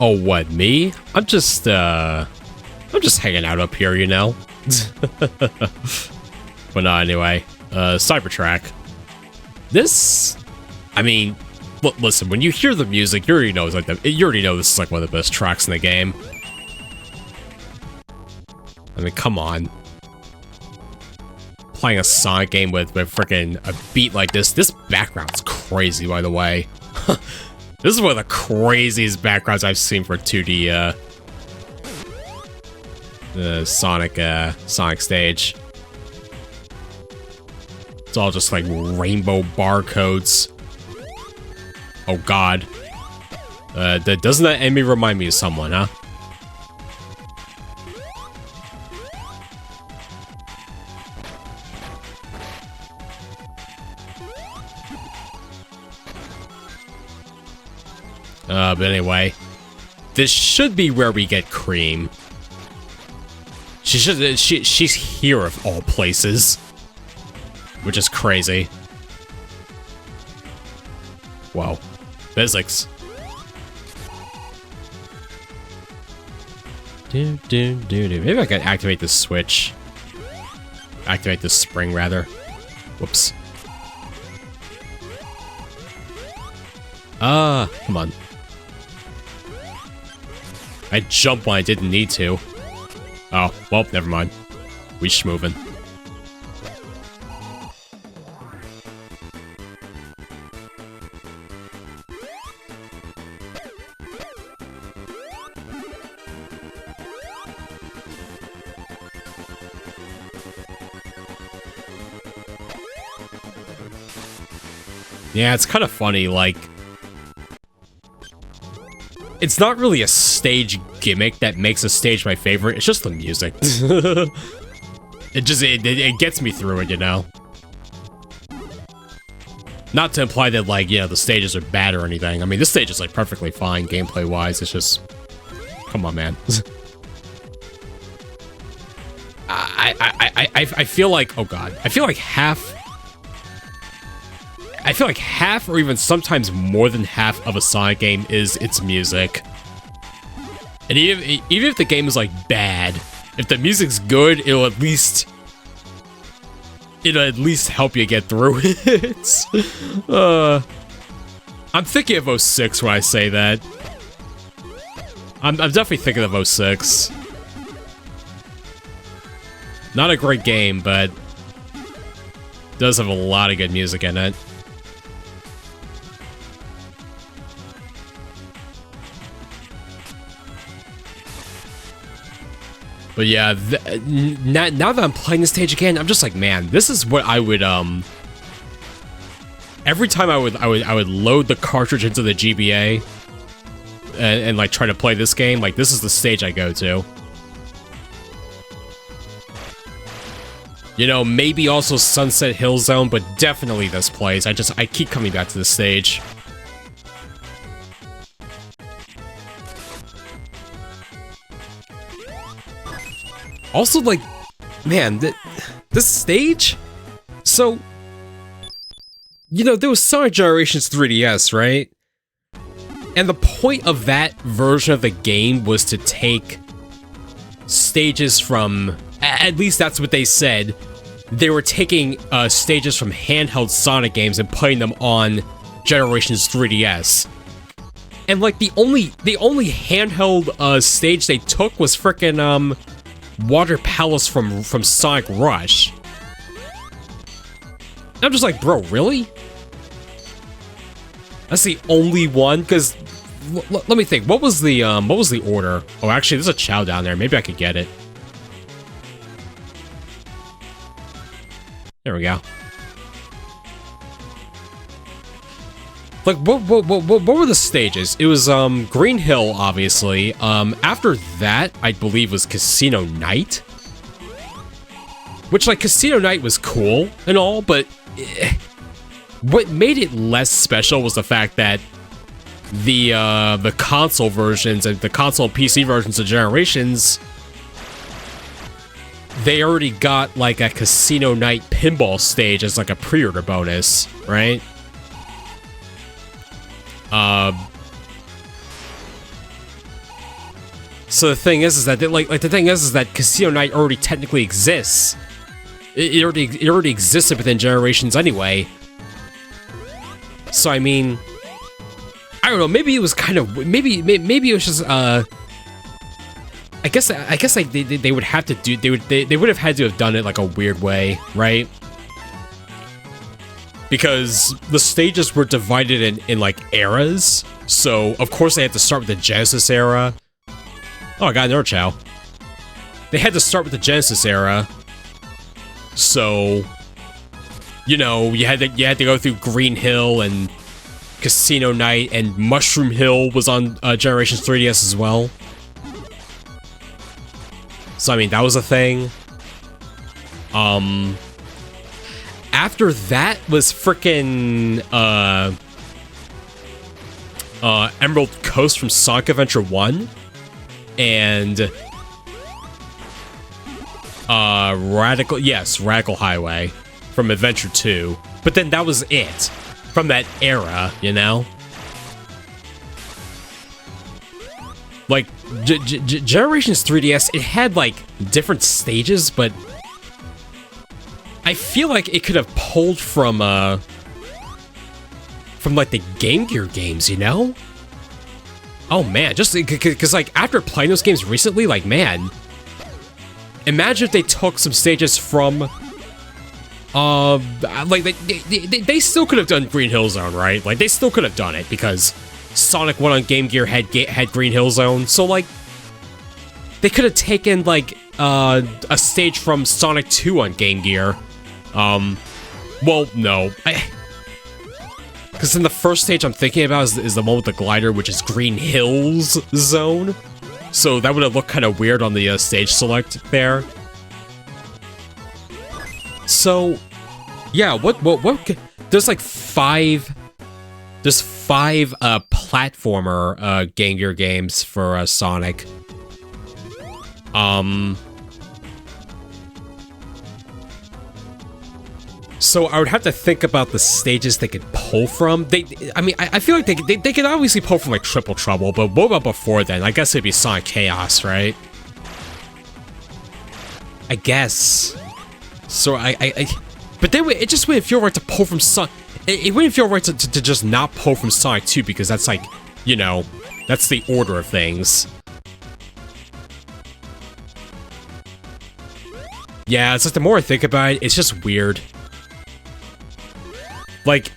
Oh, what, me? I'm just hanging out up here, you know? But no, anyway. Cybertrack. This... I mean, listen, when you hear the music, you already know it's like you already know this is like one of the best tracks in the game. I mean, come on. Playing a Sonic game with freaking a beat like this. This background's crazy, by the way. This is one of the craziest backgrounds I've seen for 2D Sonic stage. It's all just like rainbow barcodes. Oh god. Doesn't that enemy remind me of someone, huh? But anyway, this should be where we get Cream. She's here of all places, which is crazy. Wow, physics. Maybe I can activate this switch. Activate this spring, rather. Whoops. Come on. I jumped when I didn't need to. Oh, well, never mind. We schmovin'. Yeah, it's kind of funny, like... It's not really a stage gimmick that makes a stage my favorite, it's just the music. It gets me through it, you know? Not to imply that, like, you know, the stages are bad or anything. I mean, this stage is, like, perfectly fine gameplay-wise, it's just... Come on, man. I feel like... Oh, God. I feel like half or even sometimes more than half of a Sonic game is its music. And even if the game is like bad, if the music's good, it'll at least help you get through it. I'm thinking of 06 when I say that. I'm definitely thinking of 06. Not a great game, but does have a lot of good music in it. But yeah, now that I'm playing this stage again, I'm just like, man, this is what I would, every time I would load the cartridge into the GBA and like try to play this game, like this is the stage I go to. You know, maybe also Sunset Hill Zone, but definitely this place. I keep coming back to this stage. Also, like, man, this stage? So, you know, there was Sonic Generations 3DS, right? And the point of that version of the game was to take stages from... At least that's what they said. They were taking stages from handheld Sonic games and putting them on Generations 3DS. And, like, the only handheld stage they took was frickin', Water Palace from Sonic Rush. I'm just like, bro, really? That's the only one? Because let me think. What was the order? Oh, actually, there's a Chow down there. Maybe I could get it. There we go. Like, what were the stages? It was, Green Hill, obviously. After that, I believe, was Casino Night. Which, like, Casino Night was cool and all, but... what made it less special was the fact that the console versions and the console and PC versions of Generations... They already got, like, a Casino Night pinball stage as, like, a pre-order bonus, right? So the thing is that the thing is that Casino Night already technically exists. It already existed within generations anyway. So I mean, I don't know. Maybe it was kind of maybe it was just I guess like they would have to do they would have had to have done it like a weird way, right? Because the stages were divided in like eras. So of course they had to start with the Genesis era. Oh, I got another Chow. They had to start with the Genesis era. So, you know, you had to go through Green Hill and Casino Night, and Mushroom Hill was on Generations 3DS as well. So I mean, that was a thing. After that was frickin' Emerald Coast from Sonic Adventure 1. And Radical Highway from Adventure 2. But then that was it from that era, you know? Like Generations 3DS, it had like different stages, but I feel like it could have pulled from like the Game Gear games, you know? Oh man, just because like after playing those games recently, like man, imagine if they took some stages from like they still could have done Green Hill Zone, right? Like they still could have done it because Sonic 1 on Game Gear had Green Hill Zone, so like they could have taken like a stage from Sonic 2 on Game Gear. Well, no, because in the first stage I'm thinking about is the one with the glider, which is Green Hills Zone. So that would have looked kind of weird on the stage select there. So, yeah, what? There's like five platformer Game Gear games for Sonic. So I would have to think about the stages they could pull from. I feel like they could obviously pull from like Triple Trouble, but what about before then? I guess it'd be Sonic Chaos, right? I guess. So but then it just wouldn't feel right to pull from Sonic. It wouldn't feel right to just not pull from Sonic 2 because that's like, you know, that's the order of things. Yeah, it's like the more I think about it, it's just weird. Like,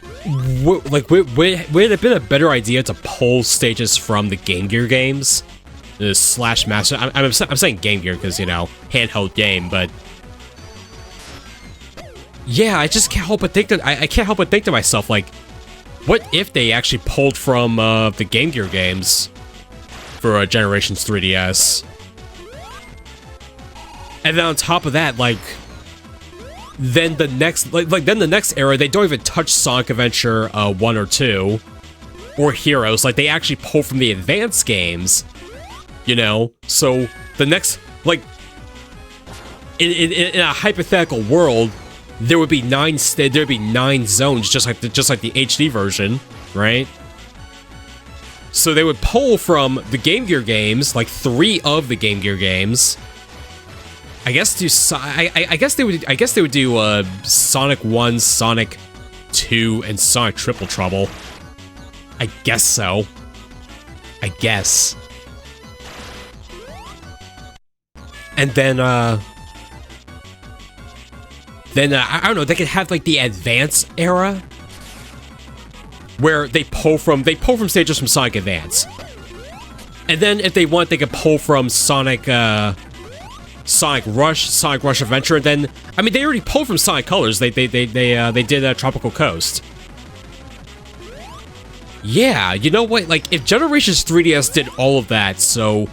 would it have been a better idea to pull stages from the Game Gear games? Slash Master... I'm saying Game Gear because, you know, handheld game, but... Yeah, I just can't help but think that... I can't help but think to myself, like, what if they actually pulled from the Game Gear games for Generations 3DS? And then on top of that, like... Then the next, then the next era, they don't even touch Sonic Adventure 1 or 2, or Heroes. Like, they actually pull from the advanced games, you know? So, the next, like, in a hypothetical world, there would be 9 zones, just like the HD version, right? So they would pull from the Game Gear games, like 3 of the Game Gear games. I guess they would do Sonic 1, Sonic 2, and Sonic Triple Trouble. I guess so. I guess. And then I don't know, they could have like the Advance era where they pull from stages from Sonic Advance. And then if they want, they could pull from Sonic Rush Adventure, and then I mean they already pulled from Sonic Colors. They did Tropical Coast. Yeah, you know what? Like if Generations 3DS did all of that, so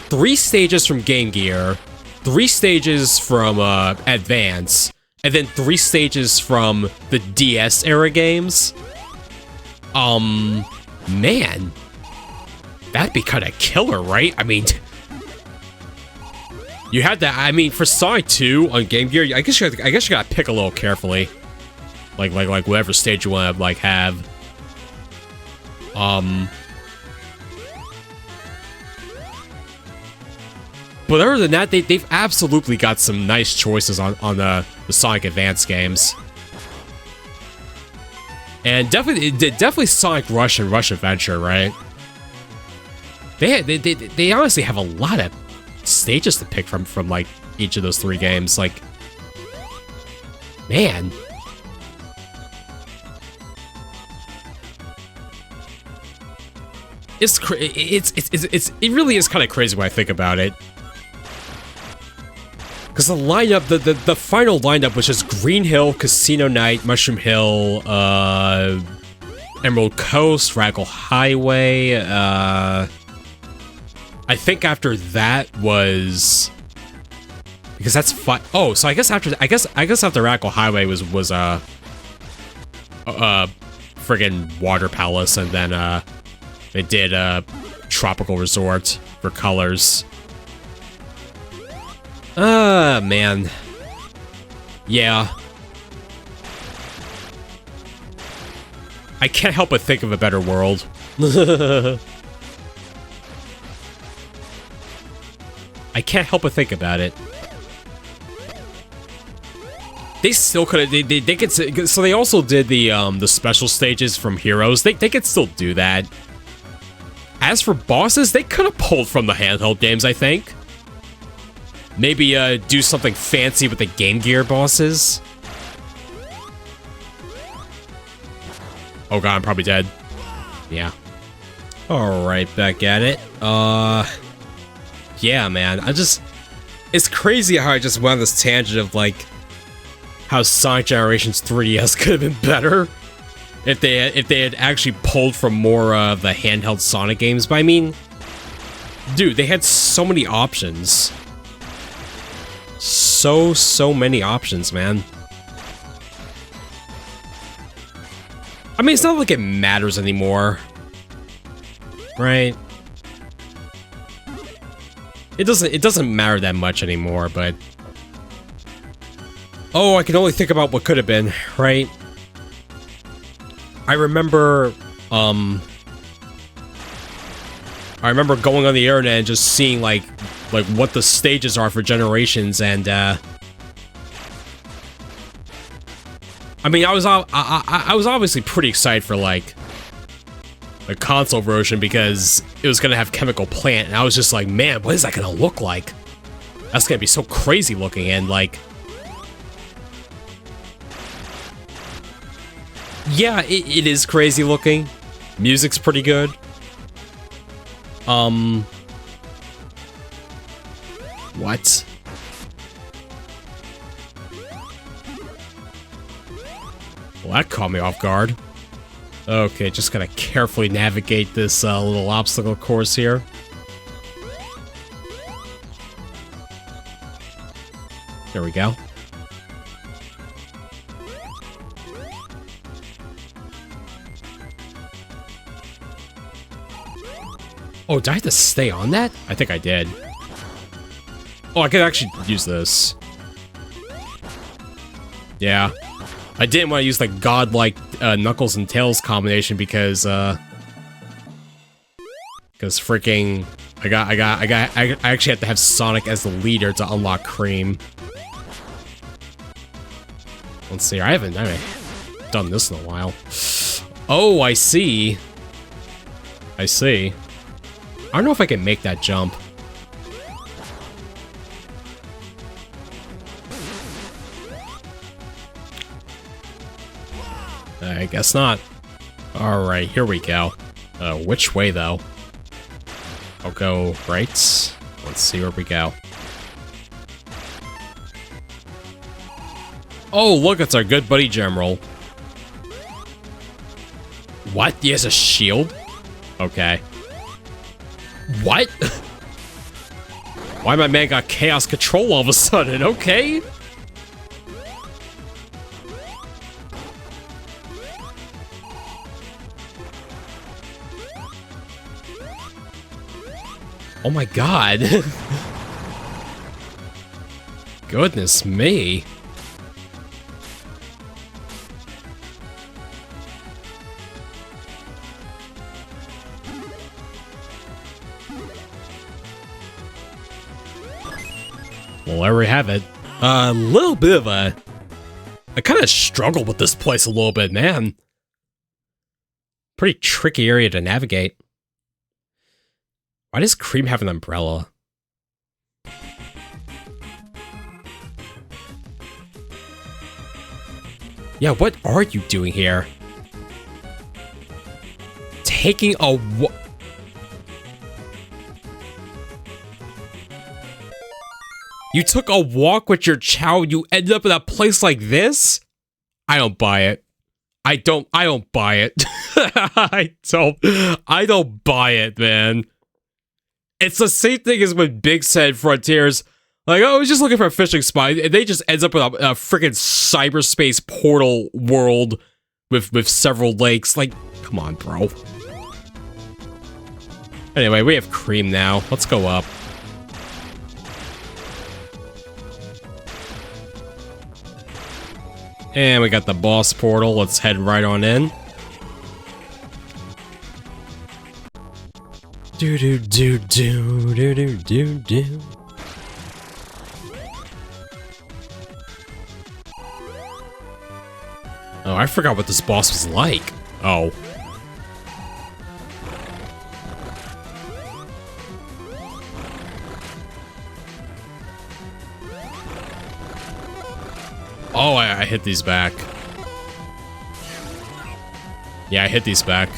3 stages from Game Gear, 3 stages from Advance, and then 3 stages from the DS era games. Man, that'd be kind of killer, right? I mean. You had that. I mean, for Sonic 2 on Game Gear, I guess you gotta pick a little carefully, like whatever stage you want to like have. But other than that, they've absolutely got some nice choices on the Sonic Advance games. And definitely Sonic Rush and Rush Adventure, right? They honestly have a lot of stages to pick from like each of those 3 games. Like, man. It really is kind of crazy when I think about it. Because the lineup, the final lineup was just Green Hill, Casino Night, Mushroom Hill, Emerald Coast, Radical Highway. I think after that was, because that's oh, so I guess after Radical Highway was friggin' Water Palace, and then they did Tropical Resort for Colors. Man. Yeah. I can't help but think of a better world. I can't help but think about it. They still could have. They could. So they also did the special stages from Heroes. They could still do that. As for bosses, they could have pulled from the handheld games, I think. Maybe do something fancy with the Game Gear bosses. Oh god, I'm probably dead. Yeah. Alright, back at it. Yeah, man. It's crazy how I just went on this tangent of, like, how Sonic Generations 3DS could have been better if they had actually pulled from more of the handheld Sonic games. But I mean, dude, they had so many options. So many options, man. I mean, it's not like it matters anymore, right? It doesn't matter that much anymore, but oh, I can only think about what could have been, right? I remember going on the internet and just seeing like what the stages are for Generations, and I mean, I was obviously pretty excited for like the console version because it was gonna have Chemical Plant, and I was just like, man, what is that gonna look like? That's gonna be so crazy looking, and like, yeah, it is crazy looking. Music's pretty good. What? Well, that caught me off guard. Okay, just gotta carefully navigate this little obstacle course here. There we go. Oh, did I have to stay on that? I think I did. Oh, I could actually use this. Yeah. I didn't want to use the godlike Knuckles and Tails combination because freaking I actually have to have Sonic as the leader to unlock Cream. Let's see. I haven't done this in a while. Oh, I see. I see. I don't know if I can make that jump. I guess not. Alright, here we go. Which way, though? I'll go right. Let's see where we go. Oh, look, it's our good buddy General. What? He has a shield? Okay. What? Why my man got Chaos Control all of a sudden? Okay. Oh my god. Goodness me. Well, there we have it. A little bit of a... I kind of struggle with this place a little bit, man. Pretty tricky area to navigate. Why does Cream have an umbrella? Yeah, what are you doing here? Taking a walk. You took a walk with your chow, you ended up in a place like this? I don't buy it. I don't buy it. I don't buy it, man. It's the same thing as when Big said Frontiers, like, oh, I was just looking for a fishing spot, and they just ends up in a freaking cyberspace portal world with several lakes. Like, come on, bro. Anyway, we have Cream now. Let's go up. And we got the boss portal. Let's head right on in. Do do do do do do do do. Oh, I forgot what this boss was like. Oh. Oh, I hit these back. Yeah, I hit these back.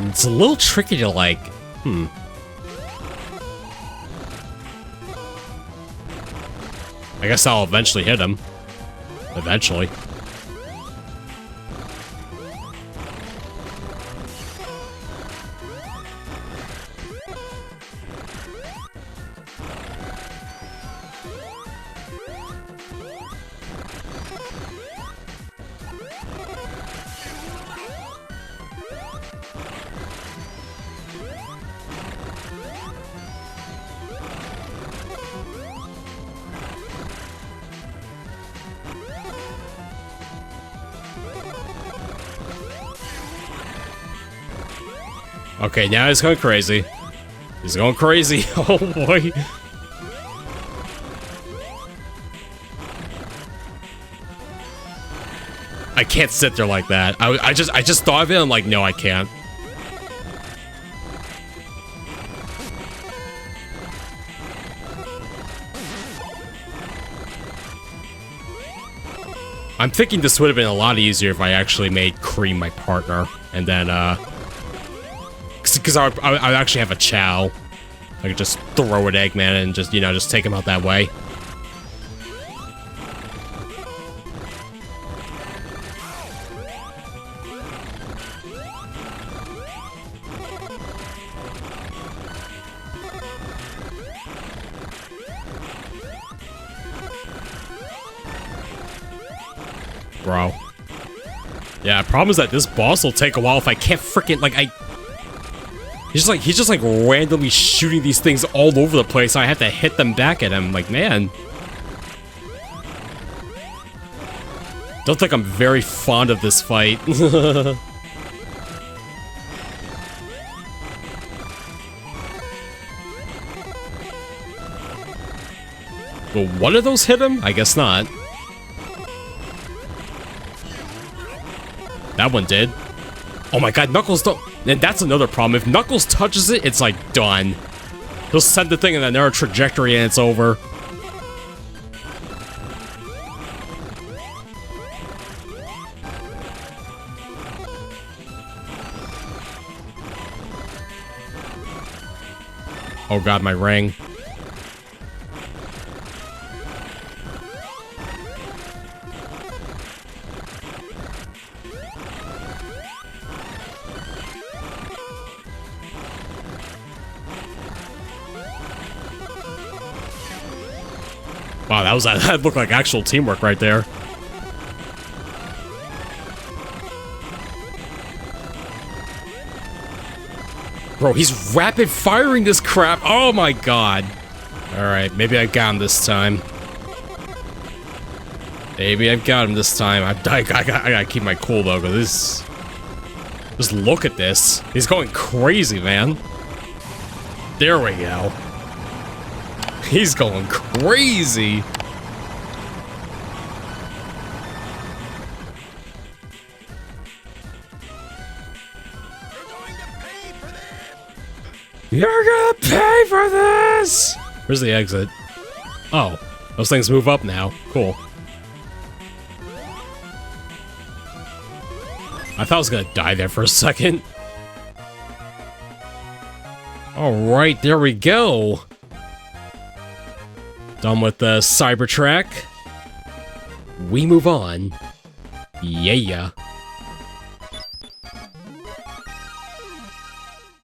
It's a little tricky to like, I guess I'll eventually hit him. Eventually. Okay, now he's going crazy. He's going crazy. Oh boy. I can't sit there like that. I just thought of it. I'm like, no, I can't. I'm thinking this would have been a lot easier if I actually made Cream my partner, and then because I would actually have a Chow. I could just throw at Eggman and just, you know, just take him out that way. Bro. Yeah, problem is that this boss will take a while if I can't freaking, like, he's just like randomly shooting these things all over the place. So I have to hit them back at him. Like, man. Don't think I'm very fond of this fight. Will one of those hit him? I guess not. That one did. Oh my god, Knuckles don't... And that's another problem. If Knuckles touches it, it's like done. He'll send the thing in another trajectory and it's over. Oh god, my ring. Wow, that looked like actual teamwork right there. Bro, he's rapid firing this crap. Oh my god. Alright, maybe I got him this time. Maybe I've got him this time. I gotta keep my cool though, because this... Just look at this. He's going crazy, man. There we go. He's going crazy. You're gonna pay for this! Where's the exit? Oh, those things move up now. Cool. I thought I was gonna die there for a second. Alright, there we go. Done with the Cybertrack. We move on. Yeah.